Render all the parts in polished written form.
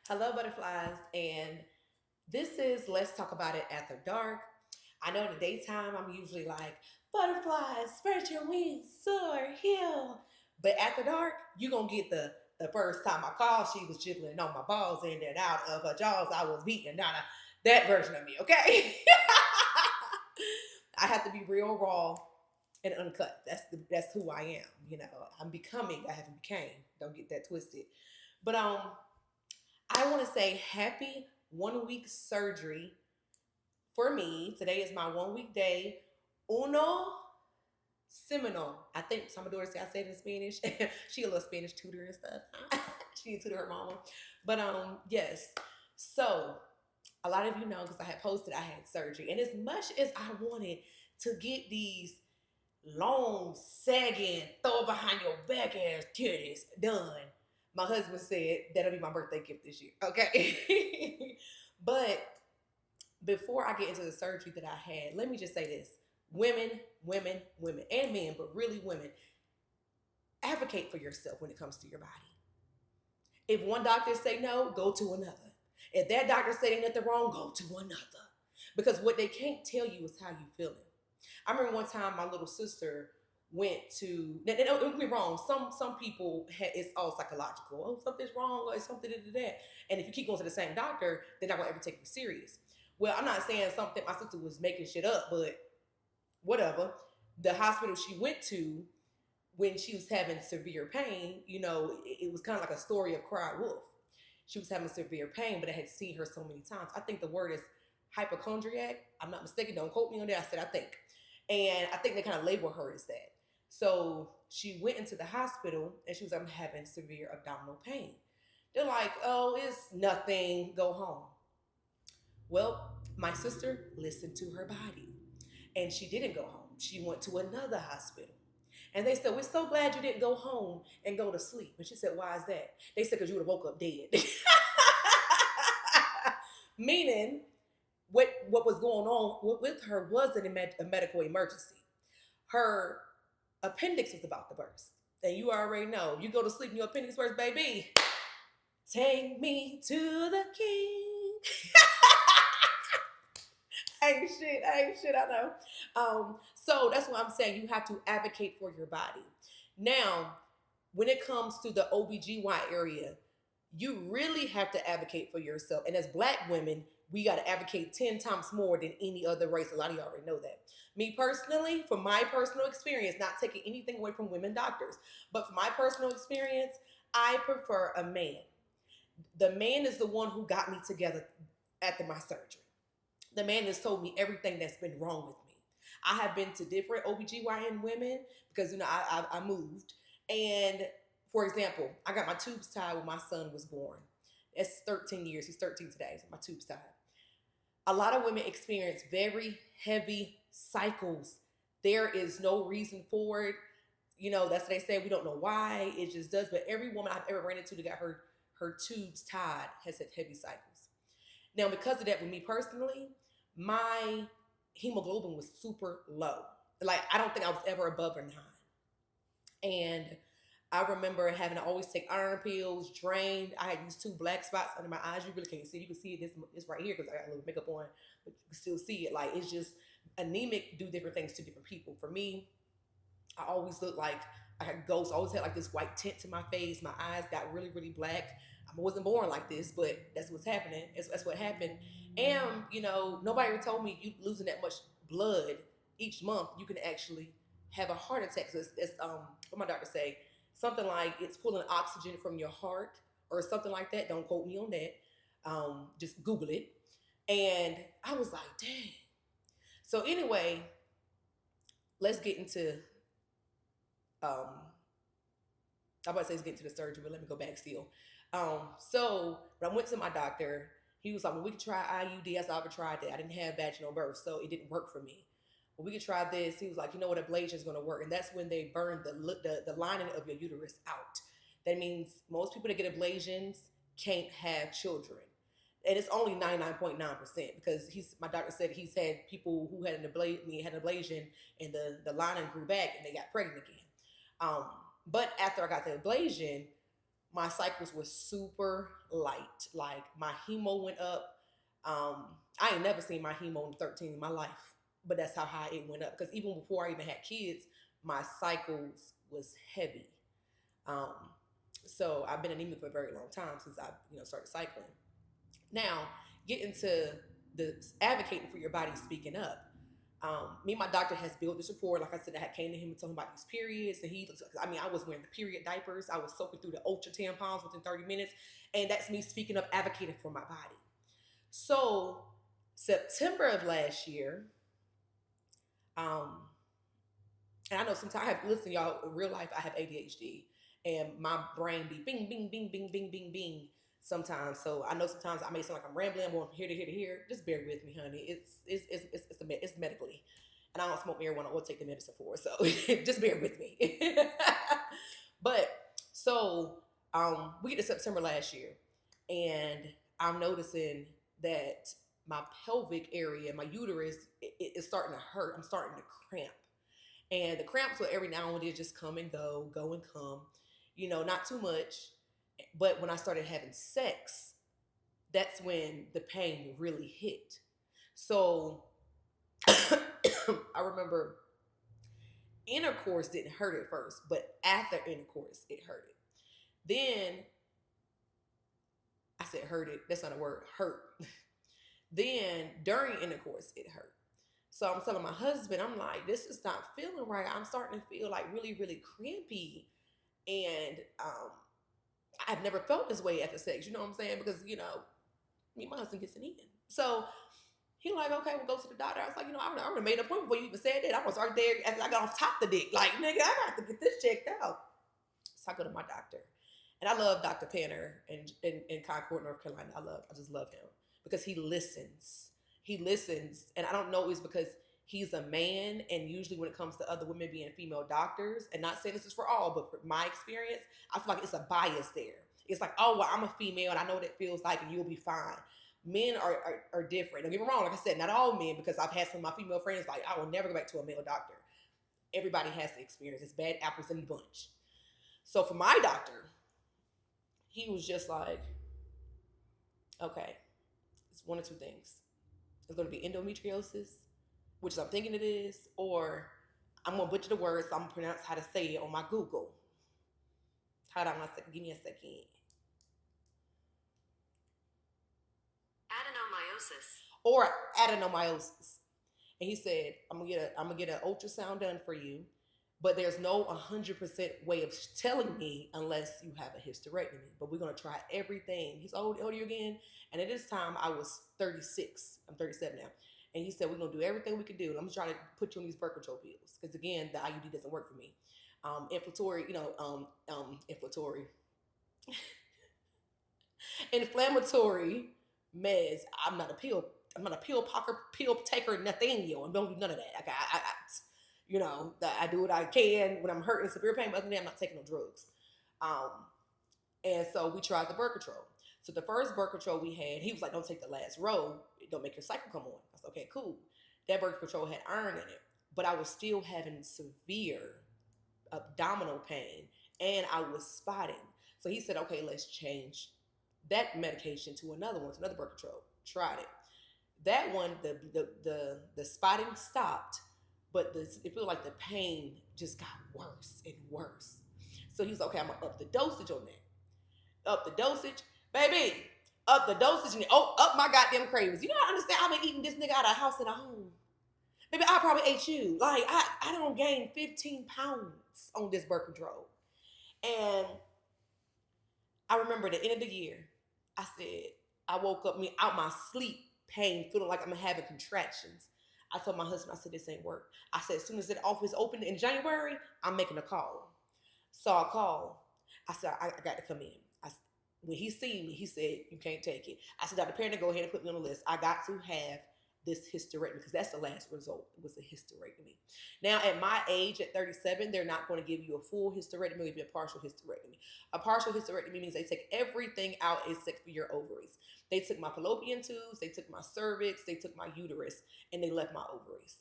Hello, butterflies, and this is Let's Talk About It After Dark. I know in the daytime I'm usually like, butterflies, spread your wings, soar, heal. But after dark, you're gonna get the first time I called, she was jiggling on my balls in and out of her jaws. I was beating down that version of me, okay? I have to be real raw and uncut. That's who I am. I'm becoming. I haven't became. Don't get that twisted. But I want to say happy 1 week surgery for me. Today is my 1 week day. Uno seminal. I think Salvador say I said it in Spanish. She a little Spanish tutor and stuff. She tutor her mama. But yes. So a lot of you know because I had posted I had surgery. And as much as I wanted to get these long, sagging, throw it behind your back ass titties done. My husband said that'll be my birthday gift this year. Okay. But before I get into the surgery that I had, let me just say this. Women, women, women, and men, but really women, advocate for yourself when it comes to your body. If one doctor say no, go to another. If that doctor say ain't nothing wrong, go to another. Because what they can't tell you is how you feeling. I remember one time my little sister went to. Don't get me wrong. Some people it's all psychological. Oh, something's wrong, or something that. And if you keep going to the same doctor, they're not gonna ever take you serious. Well, I'm not saying something my sister was making shit up, but whatever. The hospital she went to when she was having severe pain, it was kind of like a story of cry wolf. She was having severe pain, but I had seen her so many times. I think the word is hypochondriac. I'm not mistaken. Don't quote me on that. I said I think. And I think they kind of label her as that. So she went into the hospital and she was like, I'm having severe abdominal pain. They're like, oh, it's nothing. Go home. Well, my sister listened to her body and she didn't go home. She went to another hospital. And they said, we're so glad you didn't go home and go to sleep. And she said, why is that? They said, because you would have woke up dead. Meaning, what was going on with her wasn't a medical emergency. Her appendix was about to burst. And you already know, you go to sleep and your appendix burst, baby. Take me to the king. Ain't shit, I know. So that's what I'm saying. You have to advocate for your body. Now, when it comes to the OBGY area, you really have to advocate for yourself. And as black women, we got to advocate 10 times more than any other race. A lot of y'all already know that. Me personally, from my personal experience, not taking anything away from women doctors, but from my personal experience, I prefer a man. The man is the one who got me together after my surgery. The man has told me everything that's been wrong with me. I have been to different OBGYN women because, I moved. And for example, I got my tubes tied when my son was born. It's 13 years. He's 13 today. So my tubes tied. A lot of women experience very heavy cycles. There is no reason for it. That's what they say. We don't know why. It just does. But every woman I've ever ran into that got her tubes tied has had heavy cycles. Now, because of that, with me personally, my hemoglobin was super low. Like, I don't think I was ever above a 9. And I remember having to always take iron pills, drained. I had these 2 black spots under my eyes. You really can't see. You can see it this right here because I got a little makeup on, but you can still see it. Like, it's just anemic, do different things to different people. For me, I always looked like I had ghosts. I always had like this white tint to my face. My eyes got really, really black. I wasn't born like this, but that's what's happening. That's what happened. And, nobody ever told me you losing that much blood each month, you can actually have a heart attack. So it's what my doctor say, something like it's pulling oxygen from your heart or something like that. Don't quote me on that. Just Google it. And I was like, dang. So anyway, let's get into I'm about to say let's get into the surgery, but let me go back still. So when I went to my doctor, he was like, well, we could try IUD. I said, I ever tried that. I didn't have vaginal birth, so it didn't work for me. Well, we could try this. He was like, you know what, ablation is going to work. And that's when they burn the lining of your uterus out. That means most people that get ablations can't have children. And it's only 99.9% because my doctor said he's had people who had an ablation and the lining grew back and they got pregnant again. But after I got the ablation, my cycles were super light. Like my hemo went up. I ain't never seen my hemo in 13 in my life, but that's how high it went up. Because even before I even had kids, my cycles was heavy. Um, so I've been anemic for a very long time since I, started cycling. Now, getting to the advocating for your body, speaking up. Me and my doctor has built this rapport. Like I said, I had came to him and told him about these periods, and I was wearing the period diapers. I was soaking through the ultra tampons within 30 minutes, and that's me speaking up, advocating for my body. So September of last year, um, and I know sometimes I have, listen, y'all, in real life, I have ADHD and my brain be bing, bing, bing, bing, bing, bing, bing sometimes. So I know sometimes I may sound like I'm rambling, I'm going from here to here to here. Just bear with me, honey. It's medically. And I don't smoke marijuana or take the medicine for it. So just bear with me. But so we get to September last year and I'm noticing that my pelvic area, my uterus, it's starting to hurt. I'm starting to cramp. And the cramps will every now and then just come and go and come, not too much. But when I started having sex, that's when the pain really hit. So I remember intercourse didn't hurt at first, but after intercourse, it hurted. Then I said hurt it. That's not a word. Hurt. Then during intercourse, it hurt. So I'm telling my husband, I'm like, this is not feeling right. I'm starting to feel like really, really crampy. And I've never felt this way after sex. You know what I'm saying? Because, me and my husband gets it in. So he like, okay, we'll go to the doctor. I was like, I already made a point before you even said that. I was right there after I got off top the dick. Like, nigga, I got to get this checked out. So I go to my doctor. And I love Dr. Panner in Concord, North Carolina. I just love him because he listens. He listens. And I don't know, it's because he's a man. And usually when it comes to other women being female doctors, and not saying this is for all, but for my experience, I feel like it's a bias there. It's like, oh, well, I'm a female and I know what it feels like and you'll be fine. Men are different. Don't get me wrong. Like I said, not all men, because I've had some of my female friends like, I will never go back to a male doctor. Everybody has the experience. It's bad apples in the bunch. So for my doctor, he was just like, okay, it's one or two things. It's going to be endometriosis, which I'm thinking it is, or I'm going to butcher the words, so I'm going to pronounce how to say it on my Google. Hold on one second. Give me a second. Adenomyosis. Or adenomyosis. And he said, I'm gonna get an ultrasound done for you, but there's no 100% way of telling me unless you have a hysterectomy. But we're gonna try everything. He's old you again, and at this time I was 36. I'm 37 now. And he said we're gonna do everything we can do. And I'm gonna try to put you on these birth control pills because again the IUD doesn't work for me. Inflammatory, inflammatory meds. I'm not a pill taker, Nathaniel. I don't do none of that. I do what I can when I'm hurting severe pain, but other than that, I'm not taking no drugs. Um, and so we tried the birth control. So the first birth control we had, he was like, don't take the last row. It don't make your cycle come on. I said, okay, cool. That birth control had iron in it, but I was still having severe abdominal pain and I was spotting. So he said, okay, let's change that medication to another one, to another birth control. Tried it. That one, the spotting stopped, but it felt like the pain just got worse and worse. So he was okay, I'm gonna up the dosage on that. Up the dosage, baby. Up the dosage and up my goddamn cravings. You know, I understand. I've been eating this nigga out of house and a home. Maybe I probably ate you. Like I don't gain 15 pounds on this birth control. And I remember at the end of the year, I said, I woke up me out my sleep pain, feeling like I'm having contractions. I told my husband, I said, this ain't work. I said, as soon as the office opened in January, I'm making a call. So I called. I said, I got to come in. When he seen me, he said, you can't take it. I said, Dr. Parent, go ahead and put me on the list. I got to have this hysterectomy because that's the last result. It was a hysterectomy. Now, at my age, at 37, they're not going to give you a full hysterectomy. They'll give you a partial hysterectomy. A partial hysterectomy means they take everything out except for your ovaries. They took my fallopian tubes, they took my cervix, they took my uterus, and they left my ovaries.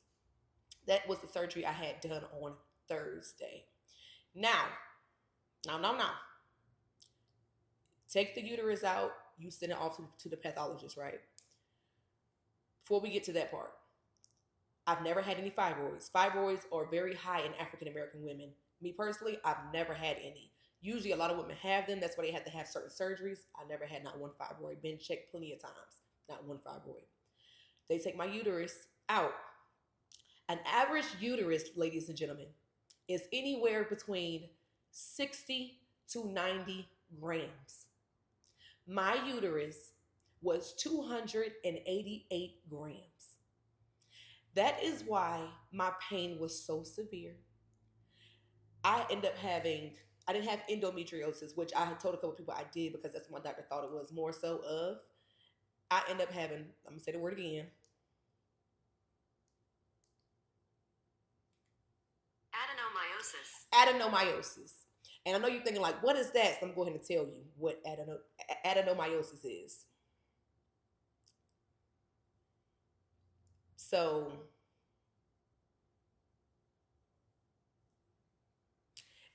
That was the surgery I had done on Thursday. Now. Take the uterus out, you send it off to the pathologist, right? Before we get to that part, I've never had any fibroids. Fibroids are very high in African American women. Me personally, I've never had any. Usually, a lot of women have them. That's why they have to have certain surgeries. I never had not one fibroid. Been checked plenty of times. Not one fibroid. They take my uterus out. An average uterus, ladies and gentlemen, is anywhere between 60 to 90 grams. My uterus was 288 grams. That is why my pain was so severe. I ended up having, I didn't have endometriosis, which I had told a couple people I did because that's what my doctor thought it was more so of. I ended up having, I'm going to say the word again, adenomyosis. And I know you're thinking, like, what is that? So I'm going to tell you what adenomyosis is. So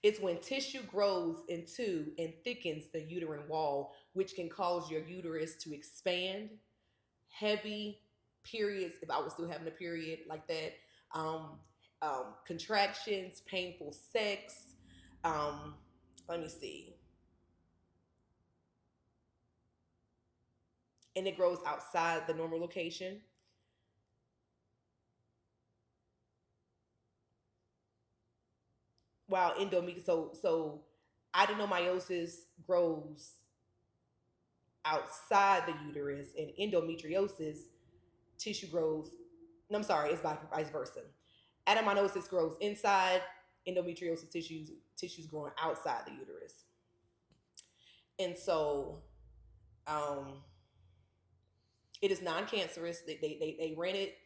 it's when tissue grows into and thickens the uterine wall, which can cause your uterus to expand. Heavy periods, if I was still having a period like that, um, contractions, painful sex. Um, Let me see. And it grows outside the normal location. While endometriosis, so adenomyosis grows outside the uterus, and endometriosis tissue grows. No, I'm sorry, it's vice versa. Adenomyosis grows inside, endometriosis tissues growing outside the uterus. And so um, it is non-cancerous. They ran it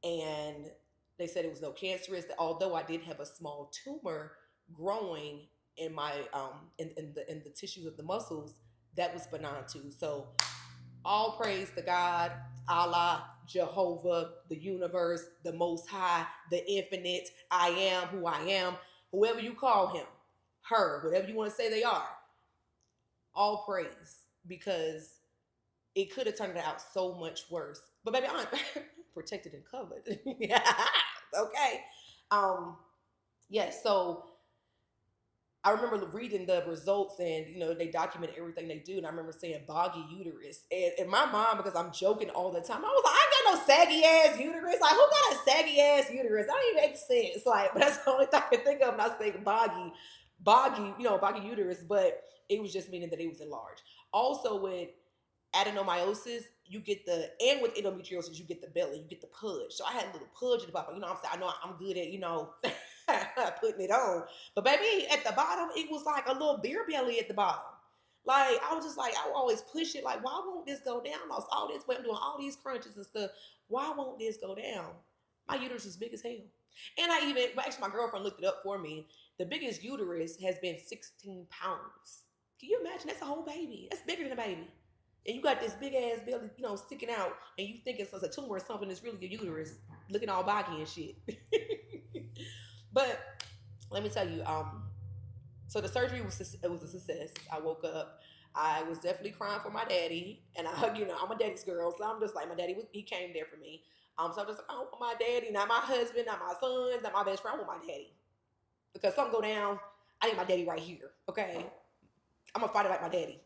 and they said it was no cancerous. Although I did have a small tumor growing in my in the tissues of the muscles, that was benign too. So all praise to God, Allah, Jehovah, the universe, the Most High, the Infinite. I am who I am. Whoever you call him, her, whatever you want to say they are. All praise, because it could have turned out so much worse. But baby, I'm protected and covered. Okay. Um. Yes. Yeah, so I remember reading the results, and they document everything they do. And I remember saying boggy uterus, and my mom, because I'm joking all the time, I was like, I ain't got no saggy ass uterus. Like, who got a saggy ass uterus? That don't even make sense. Like, but that's the only thing I can think of when I say boggy, boggy uterus. But it was just meaning that it was enlarged. Also with adenomyosis, you get and with endometriosis, you get the belly, you get the pudge. So I had a little pudge in the bottom. I'm saying, I know I'm good at, putting it on. But baby, at the bottom, it was like a little beer belly at the bottom. Like, I was just like, I would always push it. Like, why won't this go down? I lost all this weight. I'm doing all these crunches and stuff. Why won't this go down? My uterus is big as hell. And actually, my girlfriend looked it up for me. The biggest uterus has been 16 pounds. Can you imagine? That's a whole baby. That's bigger than a baby. And you got this big ass belly, sticking out, and you think it's a tumor or something. It's really your uterus looking all baggy and shit. But let me tell you, so the surgery was a success. I woke up. I was definitely crying for my daddy, and I'm a daddy's girl, so I'm just like, my daddy he came there for me. So I'm just like, I want my daddy, not my husband, not my sons, not my best friend. I want my daddy, because something go down. I need my daddy right here. Okay, I'm gonna fight it like my daddy.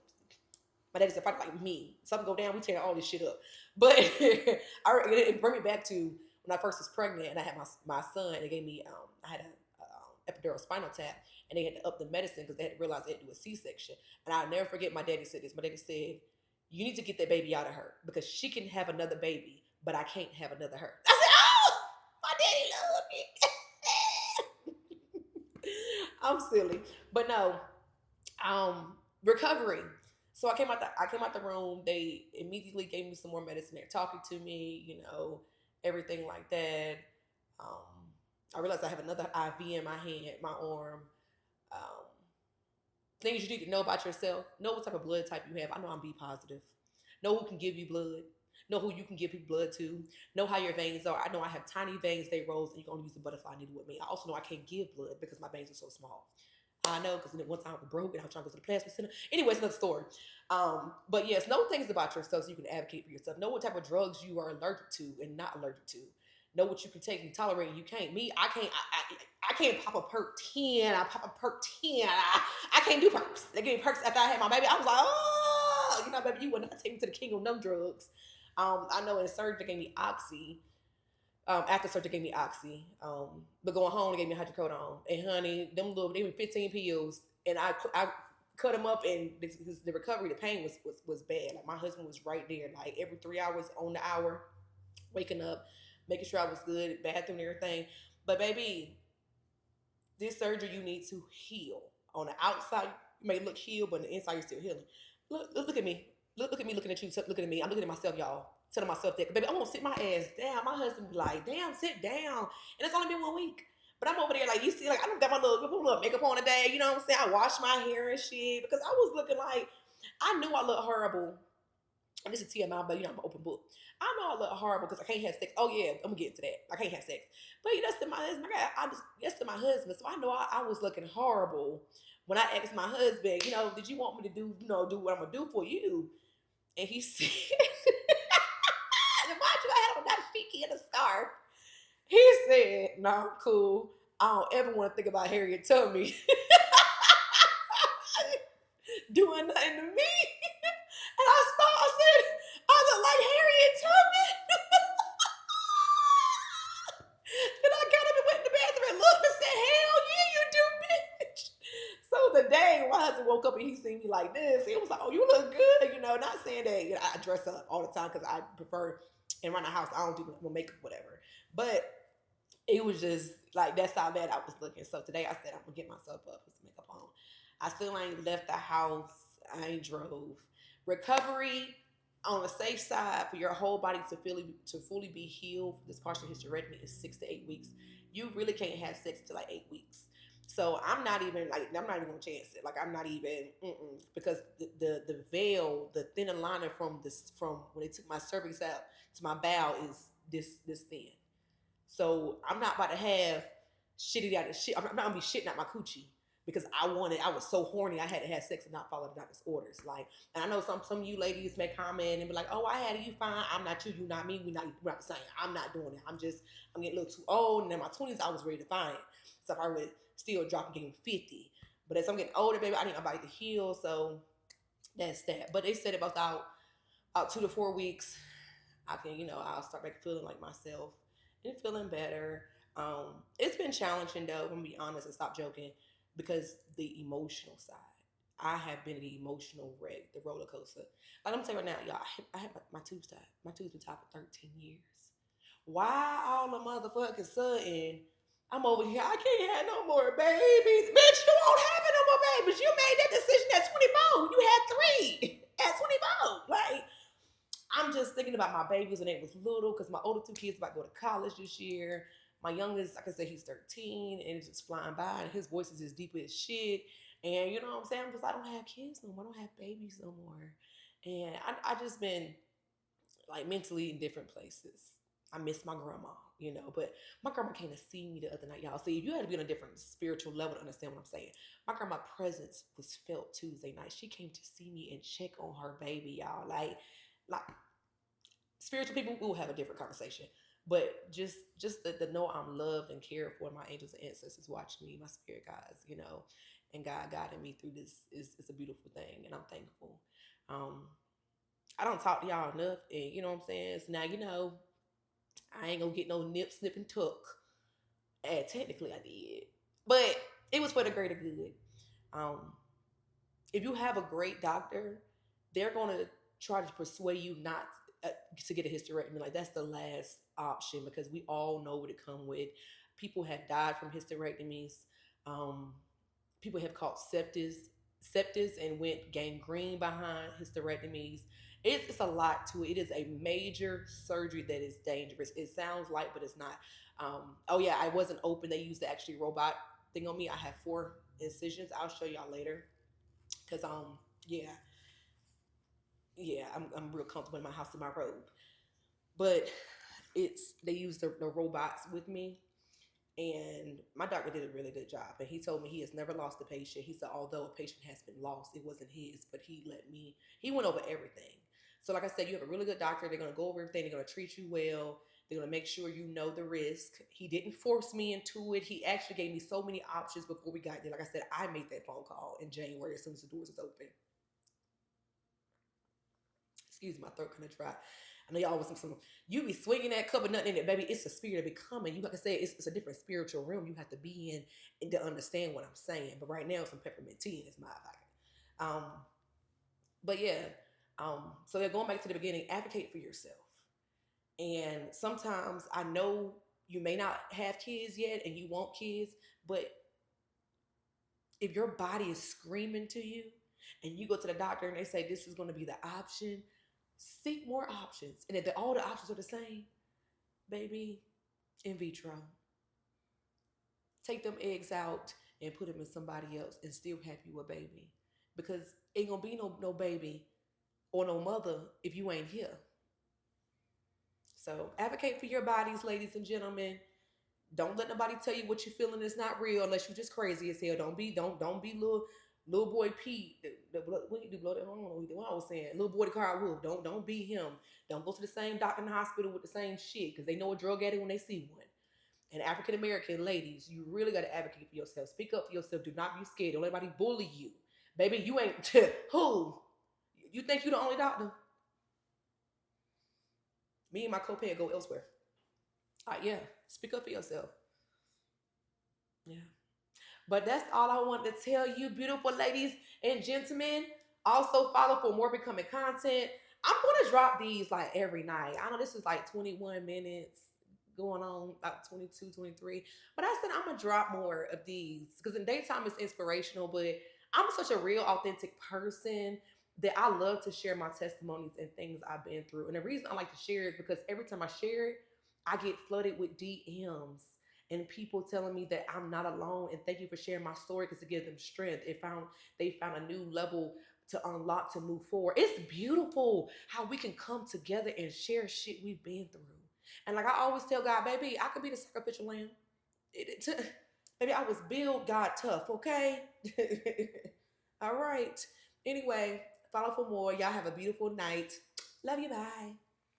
My daddy's a fighter like me. Something go down, we tear all this shit up. But it brought me back to when I first was pregnant and I had my son. They gave me I had a epidural spinal tap, and they had to up the medicine because they had to realize they had to do a C-section. And I'll never forget my daddy said this. My daddy said, "You need to get that baby out of her because she can have another baby, but I can't have another her." I said, "Oh, my daddy loved me." I'm silly, but no. Recovery. So I came out the room. They immediately gave me some more medicine. They're talking to me, everything like that. Um, I realized I have another IV in my hand, my arm. Um, Things you need to know about yourself. Know what type of blood type you have. I know I'm B positive. Know who can give you blood. Know who you can give people blood to. Know how your veins are. I know I have tiny veins, they rose, and you're gonna use a butterfly needle with me. I also know I can't give blood because my veins are so small. I know because one time I was broke and I was trying to go to the plasma center. Anyway, it's another story. But yes, know things about yourself so you can advocate for yourself. Know what type of drugs you are allergic to and not allergic to. Know what you can take and tolerate and you can't. Me, I can't. I can't pop a perk 10. I pop a perk 10. I can't do perks. They gave me perks after I had my baby. I was like, oh, you know, baby, you would not take me to the king of numb drugs. I know in surgery they gave me oxy. After surgery, they gave me oxy. But going home, they gave me hydrocodone. And honey, them little, they were 15 pills. And I cut them up, and the recovery, the pain was bad. Like my husband was right there, like every 3 hours on the hour, waking up, making sure I was good, bathroom and everything. But baby, this surgery you need to heal. On the outside, you may look healed, but on the inside you're still healing. Look at me. Look at me looking at you. Looking at me. I'm looking at myself, y'all. Telling myself that, baby, I'm gonna sit my ass down. My husband be like, damn, sit down. And it's only been 1 week. But I'm over there like, you see, like I don't got my little makeup on today. You know what I'm saying? I washed my hair and shit because I was looking like I knew I looked horrible. And this is TMI, but you know I'm an open book. I know I look horrible because I can't have sex. Oh yeah, I'm gonna get into that. I can't have sex. But that's to my husband. That's to my husband. So I know I was looking horrible when I asked my husband, did you want me to do what I'm gonna do for you? And he said, and mind you, I had on that shiki and a scarf. He said, "No, I'm cool. I don't ever want to think about Harriet Tubman doing nothing to me." And I said, "I look like Harriet Tubman." Then I got up and went in the bathroom and looked and said, "Hell yeah, you do, bitch." So the day my husband woke up and he seen me like this, he was like, "Oh, you look good." Not saying that I dress up all the time because I prefer and around the house I don't do no makeup, whatever. But it was just like that's how bad I was looking. So today I said I'm gonna get myself up, put some makeup on. I still ain't left the house. I ain't drove. Recovery on the safe side for your whole body to fully be healed for this partial hysterectomy is 6 to 8 weeks. You really can't have sex till like 8 weeks. So I'm not even gonna chance it. Like I'm not even because the veil, the thinner liner from when they took my cervix out to my bowel is this thin. So I'm not about to have shitty out of shit. I'm not gonna be shitting out my coochie because I was so horny I had to have sex and not follow the doctor's orders. Like, and I know some of you ladies may comment and be like, "Oh, I had it, you fine. I'm not you, you not me. We're not the same. I'm not doing it. I'm getting a little too old, and in my 20s I was ready to find. So if I would still drop and getting 50. But as I'm getting older, baby, I need my body to heal. So that's that. But they said about 2 to 4 weeks, I can, I'll start back feeling like myself and feeling better. It's been challenging though, I'm gonna be honest and stop joking, because the emotional side. I have been the emotional wreck, the roller coaster. Like I'm gonna tell you right now, y'all, I had my tubes tied. My tubes been tied for 13 years. Why all the motherfucking sudden I'm over here? I can't have no more babies. Bitch, you won't have no more babies. You made that decision at 24. You had three at 24. Like, I'm just thinking about my babies when they was little because my older two kids about to go to college this year. My youngest, like I said, he's 13 and it's just flying by and his voice is as deep as shit. And you know what I'm saying? I don't have kids no more. I don't have babies no more. And I just been like mentally in different places. I miss my grandma, but my grandma came to see me the other night, y'all. See, if you had to be on a different spiritual level to understand what I'm saying. My grandma's presence was felt Tuesday night. She came to see me and check on her baby, y'all. Like spiritual people will have a different conversation. But just the know I'm loved and cared for, my angels and ancestors watch me, my spirit guides, and God guiding me through this is a beautiful thing, and I'm thankful. Um, I don't talk to y'all enough, and you know what I'm saying. So now I ain't gonna get no nip, snip, and tuck. And technically, I did, but it was for the greater good. Um, if you have a great doctor, they're gonna try to persuade you not to get a hysterectomy. Like that's the last option because we all know what it come with. People have died from hysterectomies. Um, People have caught septis and went gangrene behind hysterectomies. It's a lot to it. It is a major surgery that is dangerous. It sounds light, but it's not. Oh yeah, I wasn't open. They used the actually robot thing on me. I have 4 incisions. I'll show y'all later. Cause yeah, I'm real comfortable in my house in my robe. But they use the robots with me. And my doctor did a really good job. And he told me he has never lost a patient. He said, although a patient has been lost, it wasn't his, but he went over everything. So, like I said, you have a really good doctor. They're going to go over everything. They're going to treat you well. They're going to make sure you know the risk. He didn't force me into it. He actually gave me so many options before we got there. Like I said, I made that phone call in January as soon as the doors was open. Excuse me, my throat kind of dry. I know y'all was some you be swinging that cup of nothing in it, baby. It's a spirit of becoming. You like I said, it's a different spiritual realm you have to be in and to understand what I'm saying. But right now, some peppermint tea in this my pocket. But yeah, so they're going back to the beginning. Advocate for yourself. And sometimes I know you may not have kids yet, and you want kids, but if your body is screaming to you, and you go to the doctor and they say this is going to be the option, seek more options. And if all the options are the same, baby, in vitro. Take them eggs out and put them in somebody else and still have you a baby. Because ain't gonna be no baby or no mother if you ain't here. So advocate for your bodies, ladies and gentlemen. Don't let nobody tell you what you're feeling is not real unless you're just crazy as hell. Don't be little boy Pete. What you do? Blow that? I don't know what I was saying. Little boy the car wolf. Don't be him. Don't go to the same doctor in the hospital with the same shit because they know a drug addict when they see one. And African American ladies, you really got to advocate for yourself. Speak up for yourself. Do not be scared. Don't let anybody bully you. Baby, you ain't who? You think you the only doctor? Me and my co-parent go elsewhere. Yeah. Speak up for yourself. Yeah. But that's all I wanted to tell you, beautiful ladies and gentlemen. Also, follow for more becoming content. I'm going to drop these like every night. I know this is like 21 minutes going on, about 22, 23. But I said I'm going to drop more of these because in daytime it's inspirational. But I'm such a real, authentic person that I love to share my testimonies and things I've been through. And the reason I like to share it is because every time I share it, I get flooded with DMs and people telling me that I'm not alone and thank you for sharing my story because it gives them strength. They found a new level to unlock to move forward. It's beautiful how we can come together and share shit we've been through. And like I always tell God, baby, I could be the sacrificial lamb. Baby, I was built God tough, okay? All right. Anyway, follow for more. Y'all have a beautiful night. Love you. Bye.